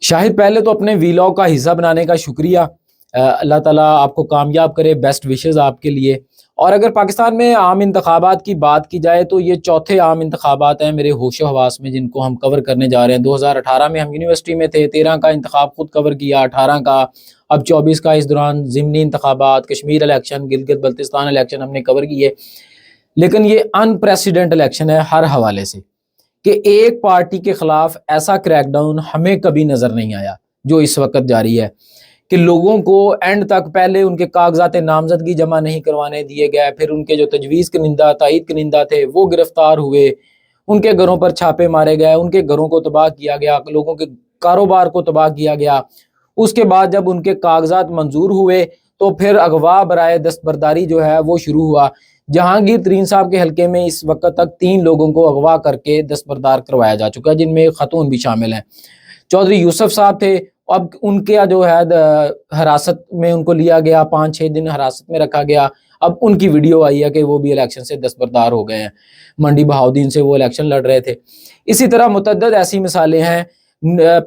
شاہد پہلے تو اپنے ویلاگ کا حصہ بنانے کا شکریہ. اللہ تعالیٰ آپ کو کامیاب کرے, بیسٹ وشز آپ کے لیے. اور اگر پاکستان میں عام انتخابات کی بات کی جائے تو یہ چوتھے عام انتخابات ہیں میرے ہوش و حواس میں جن کو ہم کور کرنے جا رہے ہیں. 2018 میں ہم یونیورسٹی میں تھے, 13 کا انتخاب خود کور کیا, 18 کا, اب 24 کا. اس دوران ضمنی انتخابات, کشمیر الیکشن, گلگت بلتستان الیکشن ہم نے کور کیے. لیکن یہ ان پریسیڈنٹ الیکشن ہے ہر حوالے سے کہ ایک پارٹی کے خلاف ایسا کریک ڈاؤن ہمیں کبھی نظر نہیں آیا جو اس وقت جاری ہے, کہ لوگوں کو اینڈ تک پہلے ان کے کاغذات نامزدگی جمع نہیں کروانے دیے گئے, پھر ان کے جو تجویز کنندہ, تائید کنندہ تھے وہ گرفتار ہوئے, ان کے گھروں پر چھاپے مارے گئے, ان کے گھروں کو تباہ کیا گیا, لوگوں کے کاروبار کو تباہ کیا گیا. اس کے بعد جب ان کے کاغذات منظور ہوئے تو پھر اغوا برائے دستبرداری جو ہے وہ شروع ہوا. جہانگیر ترین صاحب کے حلقے میں اس وقت تک 3 لوگوں کو اغوا کر کے دستبردار کروایا جا چکا ہے, جن میں خاتون بھی شامل ہیں. چودھری یوسف صاحب تھے, اب ان کے جو ہے حراست میں ان کو لیا گیا, 5-6 دن حراست میں رکھا گیا. اب ان کی ویڈیو آئی ہے کہ وہ بھی الیکشن سے دستبردار ہو گئے ہیں, منڈی بہاؤدین سے وہ الیکشن لڑ رہے تھے. اسی طرح متعدد ایسی مثالیں ہیں.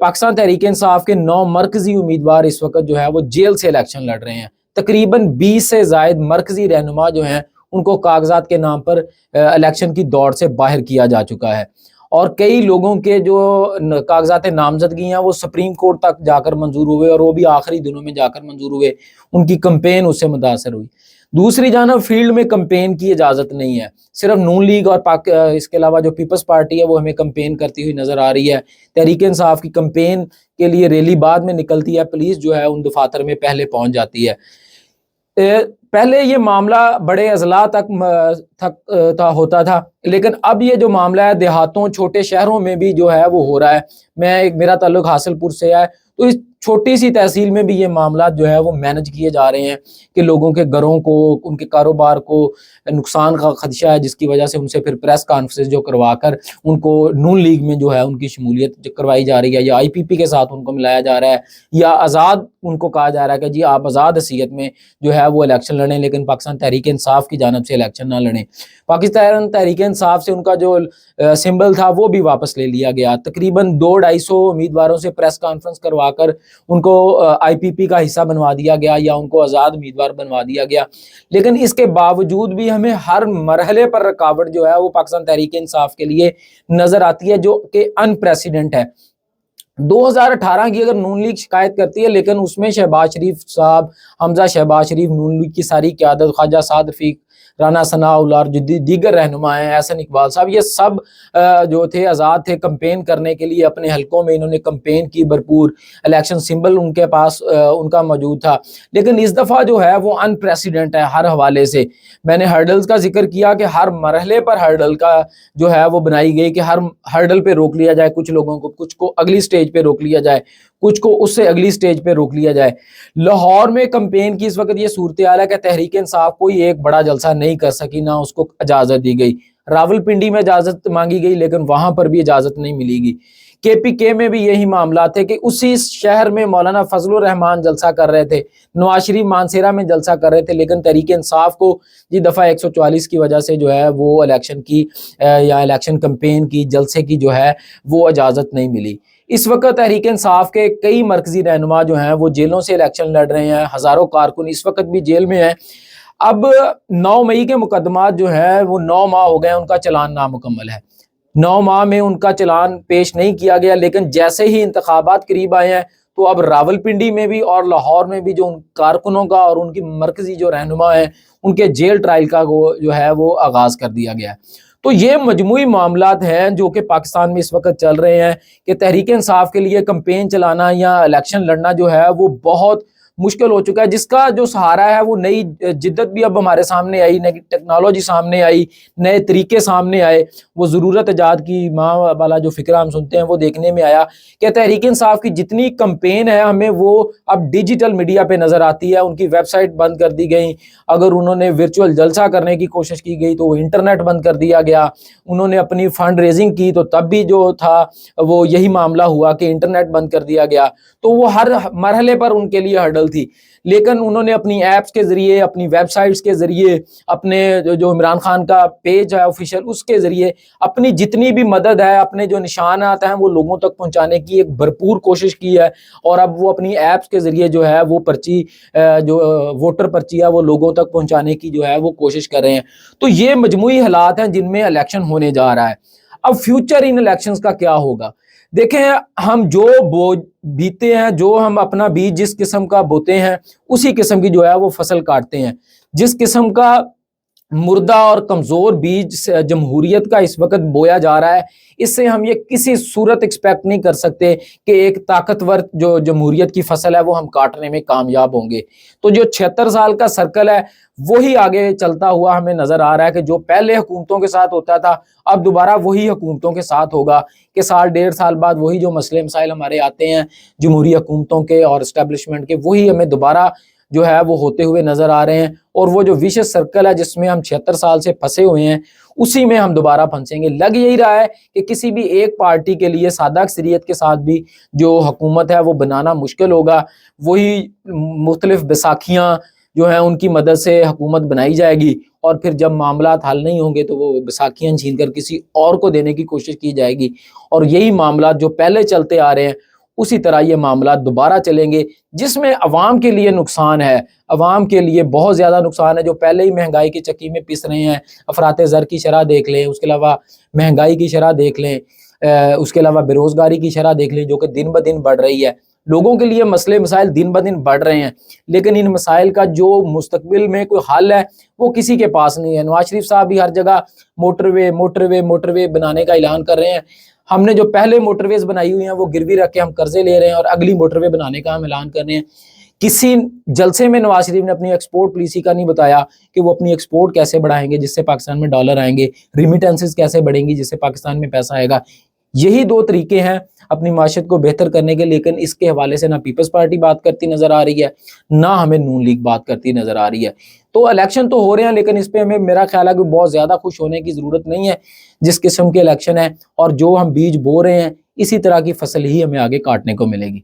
پاکستان تحریک انصاف کے 9 مرکزی امیدوار اس وقت جو ہے وہ جیل سے الیکشن لڑ رہے ہیں. تقریباً 20 سے زائد مرکزی رہنما جو ہیں ان کو کاغذات کے نام پر الیکشن کی دوڑ سے باہر کیا جا چکا ہے, اور کئی لوگوں کے جو کاغذات نامزدگی ہیں وہ سپریم کورٹ تک جا کر منظور ہوئے, اور وہ بھی آخری دنوں میں جا کر منظور ہوئے. ان کی کمپین اس سے متاثر ہوئی. دوسری جانب فیلڈ میں کمپین کی اجازت نہیں ہے. صرف نون لیگ اور اس کے علاوہ جو پیپلز پارٹی ہے وہ ہمیں کمپین کرتی ہوئی نظر آ رہی ہے. تحریک انصاف کی کمپین کے لیے ریلی بعد میں نکلتی ہے, پولیس جو ہے ان دفاتر میں پہلے پہنچ جاتی ہے. پہلے یہ معاملہ بڑے اضلاع تک ہوتا تھا, لیکن اب یہ جو معاملہ ہے دیہاتوں, چھوٹے شہروں میں بھی جو ہے وہ ہو رہا ہے. میرا تعلق حاصل پور سے ہے, تو اس چھوٹی سی تحصیل میں بھی یہ معاملات جو ہے وہ مینج کیے جا رہے ہیں کہ لوگوں کے گھروں کو, ان کے کاروبار کو نقصان کا خدشہ ہے, جس کی وجہ سے ان سے پھر پریس کانفرنس جو کروا کر ان کو نون لیگ میں جو ہے ان کی شمولیت کروائی جا رہی ہے, یا IPP کے ساتھ ان کو ملایا جا رہا ہے, یا آزاد ان کو کہا جا رہا ہے کہ جی آپ آزاد حیثیت میں جو ہے وہ الیکشن لڑیں, لیکن پاکستان تحریک انصاف کی جانب سے الیکشن نہ لڑیں. پاکستان تحریک انصاف سے ان کا جو سمبل تھا وہ بھی واپس لے لیا گیا. تقریباً 200-250 امیدواروں سے پریس کانفرنس کروا کر ان کو IPP کا حصہ بنوا دیا گیا, یا ان کو آزاد امیدوار بنوا دیا گیا. لیکن اس کے باوجود بھی ہمیں ہر مرحلے پر رکاوٹ جو ہے وہ پاکستان تحریک انصاف کے لیے نظر آتی ہے, جو کہ ان پریسیڈنٹ ہے. 2018 کی اگر نون لیگ شکایت کرتی ہے, لیکن اس میں شہباز شریف صاحب, حمزہ شہباز شریف, نون لیگ کی ساری قیادت, خواجہ سعد رفیق, رانا ثناء اللہ اور دیگر رہنما ہیں, احسن اقبال صاحب, یہ سب جو تھے آزاد تھے کمپین کرنے کے لیے. اپنے حلقوں میں انہوں نے کمپین کی بھرپور, الیکشن سمبل ان کے پاس ان کا موجود تھا. لیکن اس دفعہ جو ہے وہ ان پریسیڈنٹ ہے ہر حوالے سے. میں نے ہرڈلز کا ذکر کیا کہ ہر مرحلے پر ہرڈل کا جو ہے وہ بنائی گئی کہ ہر ہرڈل پہ روک لیا جائے کچھ لوگوں کو, کچھ کو اگلی سٹیج پہ روک لیا جائے, کچھ کو اس سے اگلی سٹیج پہ روک لیا جائے. لاہور میں کمپین کی اس وقت یہ صورتحال ہے کہ تحریک انصاف کوئی ایک بڑا جلسہ نہیں کر سکی, نہ اس کو اجازت دی گئی. راولپنڈی میں اجازت مانگی گئی لیکن وہاں پر بھی اجازت نہیں ملی گی. KPK میں بھی یہی معاملات تھے کہ اسی شہر میں مولانا فضل الرحمان جلسہ کر رہے تھے, نواز شریف مانسیرا میں جلسہ کر رہے تھے, لیکن تحریک انصاف کو دفعہ 144 کی وجہ سے جو ہے وہ الیکشن کی یا الیکشن کمپین کی, جلسے کی جو ہے وہ اجازت نہیں ملی. اس وقت تحریک انصاف کے کئی مرکزی رہنما جو ہیں وہ جیلوں سے الیکشن لڑ رہے ہیں, ہزاروں کارکن اس وقت بھی جیل میں ہیں. اب 9 مئی کے مقدمات جو ہیں وہ 9 ماہ ہو گئے, ان کا چلان نامکمل ہے. 9 ماہ میں ان کا چلان پیش نہیں کیا گیا, لیکن جیسے ہی انتخابات قریب آئے ہیں تو اب راولپنڈی میں بھی اور لاہور میں بھی جو ان کارکنوں کا اور ان کی مرکزی جو رہنما ہیں ان کے جیل ٹرائل کا جو ہے وہ آغاز کر دیا گیا. تو یہ مجموعی معاملات ہیں جو کہ پاکستان میں اس وقت چل رہے ہیں کہ تحریک انصاف کے لیے کمپین چلانا یا الیکشن لڑنا جو ہے وہ بہت مشکل ہو چکا ہے. جس کا جو سہارا ہے وہ نئی جدت بھی اب ہمارے سامنے آئی, نئی ٹیکنالوجی سامنے آئی, نئے طریقے سامنے آئے. وہ ضرورت ایجاد کی ماں والا جو فکرہ ہم سنتے ہیں وہ دیکھنے میں آیا کہ تحریک انصاف کی جتنی کمپین ہے ہمیں وہ اب ڈیجیٹل میڈیا پہ نظر آتی ہے. ان کی ویب سائٹ بند کر دی گئی, اگر انہوں نے ورچوئل جلسہ کرنے کی کوشش کی گئی تو وہ انٹرنیٹ بند کر دیا گیا. انہوں نے اپنی فنڈ ریزنگ کی تو تب بھی جو تھا وہ یہی معاملہ ہوا کہ انٹرنیٹ بند کر دیا گیا. تو وہ ہر مرحلے پر ان کے لیے ہرڈل تھی، لیکن انہوں نے اپنی ایپس کے ذریعے، اپنی ویب سائٹس کے ذریعے، اپنے جو عمران خان کا پیج ہے آفیشیل اس کے ذریعے اپنی جتنی بھی مدد ہے، اپنے جو نشانات ہیں وہ لوگوں تک پہنچانے کی ایک بھرپور کوشش کی ہے، اور اب وہ اپنی ایپس کے ذریعے جو ہے وہ پرچی جو ووٹر پرچی ہے وہ لوگوں تک پہنچانے کی جو ہے وہ کوشش کر رہے ہیں۔ تو یہ مجموعی حالات ہیں جن میں الیکشن ہونے جا رہا ہے۔ اب فیوچر ان الیکشنز کا کیا ہوگا؟ دیکھیں، ہم جو بیتے ہیں، جو ہم اپنا بیج جس قسم کا بوتے ہیں اسی قسم کی جو ہے وہ فصل کاٹتے ہیں۔ جس قسم کا مردہ اور کمزور بیج جمہوریت کا اس وقت بویا جا رہا ہے، اس سے ہم یہ کسی صورت ایکسپیکٹ نہیں کر سکتے کہ ایک طاقتور جو جمہوریت کی فصل ہے وہ ہم کاٹنے میں کامیاب ہوں گے۔ تو جو 76 سال کا سرکل ہے وہی آگے چلتا ہوا ہمیں نظر آ رہا ہے کہ جو پہلے حکومتوں کے ساتھ ہوتا تھا اب دوبارہ وہی حکومتوں کے ساتھ ہوگا، کہ سال ڈیڑھ سال بعد وہی جو مسئلے مسائل ہمارے آتے ہیں جمہوری حکومتوں کے اور اسٹیبلشمنٹ کے، وہی ہمیں دوبارہ جو ہے وہ ہوتے ہوئے نظر آ رہے ہیں، اور وہ جو ویشس سرکل ہے جس میں ہم 76 سال سے پھنسے ہوئے ہیں اسی میں ہم دوبارہ پھنسیں گے۔ لگ یہی رہا ہے کہ کسی بھی ایک پارٹی کے لیے سادہ اکثریت کے ساتھ بھی جو حکومت ہے وہ بنانا مشکل ہوگا، وہی مختلف بیساکھیاں جو ہیں ان کی مدد سے حکومت بنائی جائے گی، اور پھر جب معاملات حل نہیں ہوں گے تو وہ بیساکھیاں چھین کر کسی اور کو دینے کی کوشش کی جائے گی، اور یہی معاملات جو پہلے چلتے آ رہے ہیں اسی طرح یہ معاملات دوبارہ چلیں گے، جس میں عوام کے لیے نقصان ہے، عوام کے لیے بہت زیادہ نقصان ہے، جو پہلے ہی مہنگائی کی چکی میں پس رہے ہیں۔ افراط زر کی شرح دیکھ لیں، اس کے علاوہ مہنگائی کی شرح دیکھ لیں، اس کے علاوہ بے روزگاری کی شرح دیکھ لیں جو کہ دن بدن بڑھ رہی ہے۔ لوگوں کے لیے مسئلے مسائل دن بدن بڑھ رہے ہیں، لیکن ان مسائل کا جو مستقبل میں کوئی حل ہے وہ کسی کے پاس نہیں ہے۔ نواز شریف صاحب بھی ہر جگہ موٹر وے بنانے کا اعلان کر رہے ہیں۔ ہم نے جو پہلے موٹر ویز بنائی ہوئی ہیں وہ گروی رکھ کے ہم قرضے لے رہے ہیں، اور اگلی موٹر وے بنانے کا ہم اعلان کر رہے ہیں۔ کسی جلسے میں نواز شریف نے اپنی ایکسپورٹ پالیسی کا نہیں بتایا کہ وہ اپنی ایکسپورٹ کیسے بڑھائیں گے جس سے پاکستان میں ڈالر آئیں گے، ریمیٹنسز کیسے بڑھیں گی جس سے پاکستان میں پیسہ آئے گا۔ یہی دو طریقے ہیں اپنی معیشت کو بہتر کرنے کے، لیکن اس کے حوالے سے نہ پیپلز پارٹی بات کرتی نظر آ رہی ہے، نہ ہمیں نون لیگ بات کرتی نظر آ رہی ہے۔ تو الیکشن تو ہو رہے ہیں، لیکن اس پہ ہمیں میرا خیال ہے کہ بہت زیادہ خوش ہونے کی ضرورت نہیں ہے۔ جس قسم کے الیکشن ہے اور جو ہم بیج بو رہے ہیں اسی طرح کی فصل ہی ہمیں آگے کاٹنے کو ملے گی۔